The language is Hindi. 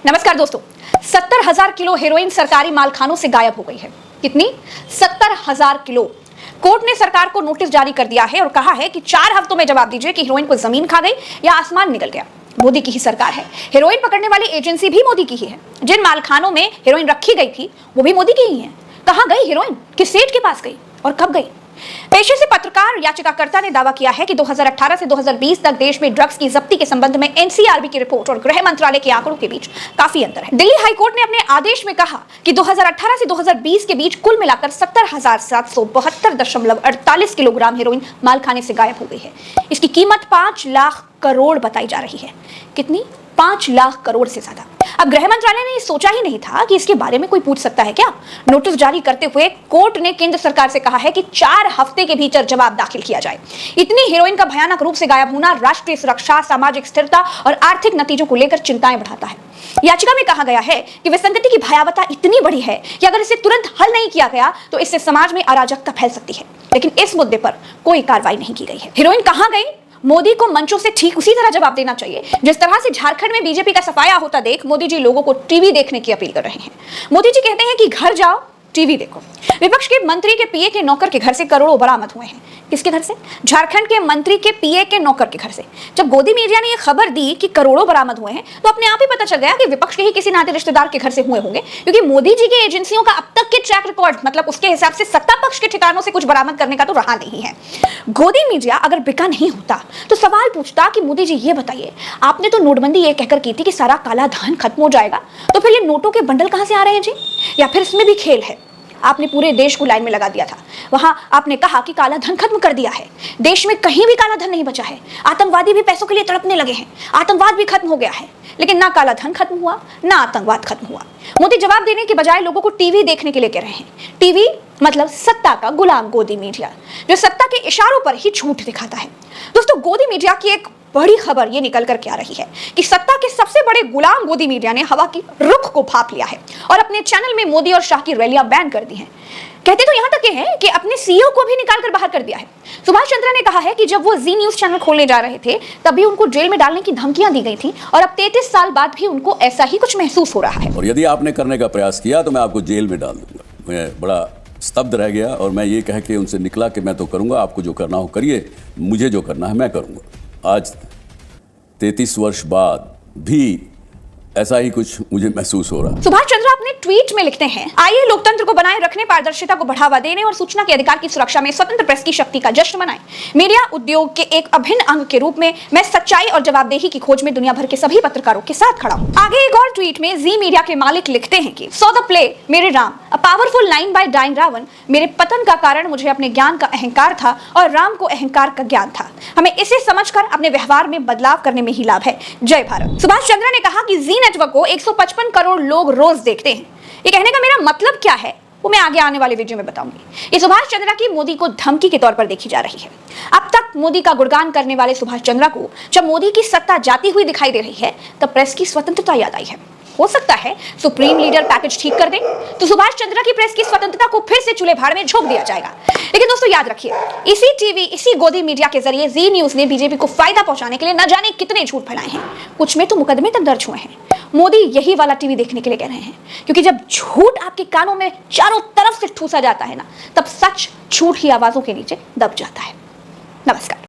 नमस्कार दोस्तों, 70,000 किलो हेरोइन सरकारी मालखानों से गायब हो गई है। कितनी? 70,000 किलो। कोर्ट ने सरकार को नोटिस जारी कर दिया है और कहा है कि 4 हफ्तों में जवाब दीजिए कि हेरोइन को जमीन खा गई या आसमान निकल गया। मोदी की ही सरकार है। हेरोइन पकड़ने वाली एजेंसी भी मोदी की ही है। जिन मालखानों में हेरोइन रखी गई थी वो भी मोदी की ही है। कहां गई हेरोइन? किस सेठ के पास गई और कब गई? पेशे से पत्रकार याचिकाकर्ता ने दावा किया है कि 2018 से 2020 तक देश में ड्रग्स की जब्ती के संबंध में एनसीआरबी की रिपोर्ट और गृह मंत्रालय के आंकड़ों के बीच काफी अंतर है। दिल्ली हाईकोर्ट ने अपने आदेश में कहा कि 2018 से 2020 के बीच कुल मिलाकर 70,772.48 किलोग्राम हेरोइन मालखाने से गायब हो गई है। इसकी कीमत 5 लाख करोड़ बताई जा रही है। कितनी? 5 लाख करोड़ से ज्यादा। अब गृह मंत्रालय ने सोचा ही नहीं था कि इसके बारे में कोई पूछ सकता है क्या। नोटिस जारी करते हुए कोर्ट ने केंद्र सरकार से कहा है कि 4 हफ्ते के भीतर जवाब दाखिल किया जाए। इतनी हेरोइन का भयानक रूप से गायब होना राष्ट्रीय सुरक्षा, सामाजिक स्थिरता और आर्थिक नतीजों को लेकर चिंताएं बढ़ाता है। याचिका में कहा गया है कि विसंगति की भयावहता इतनी बड़ी है कि अगर इसे तुरंत हल नहीं किया गया तो इससे समाज में अराजकता फैल सकती है। लेकिन इस मुद्दे पर कोई कार्रवाई नहीं की गई है। हेरोइन कहां गई? मोदी को मंचों से ठीक उसी तरह जवाब देना चाहिए जिस तरह से झारखंड में बीजेपी का सफाया होता देख मोदी जी लोगों को टीवी देखने की अपील कर रहे हैं। मोदी जी कहते हैं कि घर जाओ, टीवी देखो। विपक्ष के मंत्री के पीए के नौकर के घर से करोड़ों बरामद हुए हैं। किसके घर से? झारखंड के मंत्री के पीए के नौकर के घर से। जब गोदी मीडिया ने यह खबर दी कि करोड़ों बरामद हुए हैं तो अपने आप ही पता चल गया कि विपक्ष के ही किसी नाते रिश्तेदार के घर से हुए होंगे, क्योंकि मोदी जी की एजेंसियों का अब तक के ट्रैक रिकॉर्ड मतलब उसके हिसाब से सत्ता पक्ष के ठिकानों से कुछ बरामद करने का तो रहा नहीं है। गोदी मीडिया अगर बिका नहीं होता तो सवाल पूछता कि मोदी जी ये बताइए, आपने तो नोटबंदी ये कहकर की थी कि सारा काला धन खत्म हो जाएगा, तो फिर ये नोटों के बंडल कहां से आ रहे हैं जी? या फिर इसमें भी खेल है? आपने पूरे देश को लाइन में लगा दिया था। वहां आपने कहा कि काला धन खत्म कर दिया है, देश में कहीं भी काला धन नहीं बचा है, आतंकवादी भी पैसों के लिए तड़पने लगे हैं, आतंकवाद भी खत्म हो गया है। लेकिन ना काला धन खत्म हुआ, ना आतंकवाद खत्म हुआ। मोदी जवाब देने के बजाय लोगों को टीवी देखने के लिए कह रहे हैं। टीवी मतलब सत्ता का गुलाम गोदी मीडिया, जो सत्ता के इशारों पर ही झूठ दिखाता है। दोस्तों, गोदी मीडिया की एक बड़ी खबर ये निकल कर के आ रही है कि सत्ता के सबसे बड़े गुलाम गोदी मीडिया ने हवा की रुख को भांप लिया है और अपने चैनल में मोदी और शाह की रैलियां बैन कर दी हैं। कहते तो यहां तक के हैं कि अपने सीईओ को भी निकाल कर बाहर कर दिया है। सुभाष चंद्रा ने कहा है कि जब वो जी न्यूज चैनल खोलने जा रहे थे तभी उनको जेल में डालने की धमकियां दी गई थी और अब 33 साल बाद भी उनको ऐसा ही कुछ महसूस हो रहा है। और यदि आपने करने का प्रयास किया तो मैं आपको जेल में डाल दूंगा। मैं बड़ा स्तब्ध रह गया और मैं ये कह के उनसे निकला कि मैं तो करूंगा, आपको जो करना हो करिए, मुझे जो करना है मैं करूंगा। आज 33 वर्ष बाद भी ऐसा ही कुछ मुझे महसूस हो रहा। सुभाष चंद्र अपने ट्वीट में लिखते हैं, आइए लोकतंत्र को बनाए रखने, पारदर्शिता को बढ़ावा देने और सूचना के अधिकार की सुरक्षा में स्वतंत्र प्रेस की शक्ति का जश्न मनाएं। मीडिया उद्योग के एक अभिन्न अंग के रूप में मैं सच्चाई और जवाबदेही की खोज में दुनिया भर के सभी पत्रकारों के साथ खड़ा हूं। आगे एक और ट्वीट में जी मीडिया के मालिक लिखते हैं कि सो द प्ले मेरे Ram, a powerful line by dying Ravan. मेरे पतन का कारण मुझे अपने ज्ञान का अहंकार था और राम को अहंकार का ज्ञान था। हमें इसे समझकर अपने व्यवहार में बदलाव करने में ही लाभ है। जय भारत। सुभाष चंद्र ने कहा कि जी नेटवर्क को 155 करोड़ लोग रोज देखते हैं। ये कहने का मेरा मतलब क्या है वो मैं आगे आने वाले वीडियो में बताऊंगी। ये सुभाष चंद्रा की मोदी को धमकी के तौर पर देखी जा रही है। अब तक मोदी का गुणगान करने वाले सुभाष चंद्रा को जब मोदी की सत्ता जाती हुई दिखाई दे रही है तब प्रेस की स्वतंत्रता याद आई है। हो सकता है सुप्रीम लीडर पैकेज ठीक कर दे तो सुभाष चंद्रा की प्रेस की स्वतंत्रता को फिर से चूल्हे भाड़ में झोंक दिया जाएगा। लेकिन दोस्तों याद रखिए, इसी टीवी, इसी गोदी मीडिया के जरिए जी न्यूज ने बीजेपी को फायदा पहुंचाने के लिए न जाने कितने झूठ फैलाए हैं। कुछ में तो मुकदमे तक दर्ज हुए हैं। मोदी यही वाला टीवी देखने के लिए कह रहे हैं, क्योंकि जब झूठ आपके कानों में चारों तरफ से ठूसा जाता है ना, तब सच झूठ ही आवाजों के नीचे दब जाता है। नमस्कार।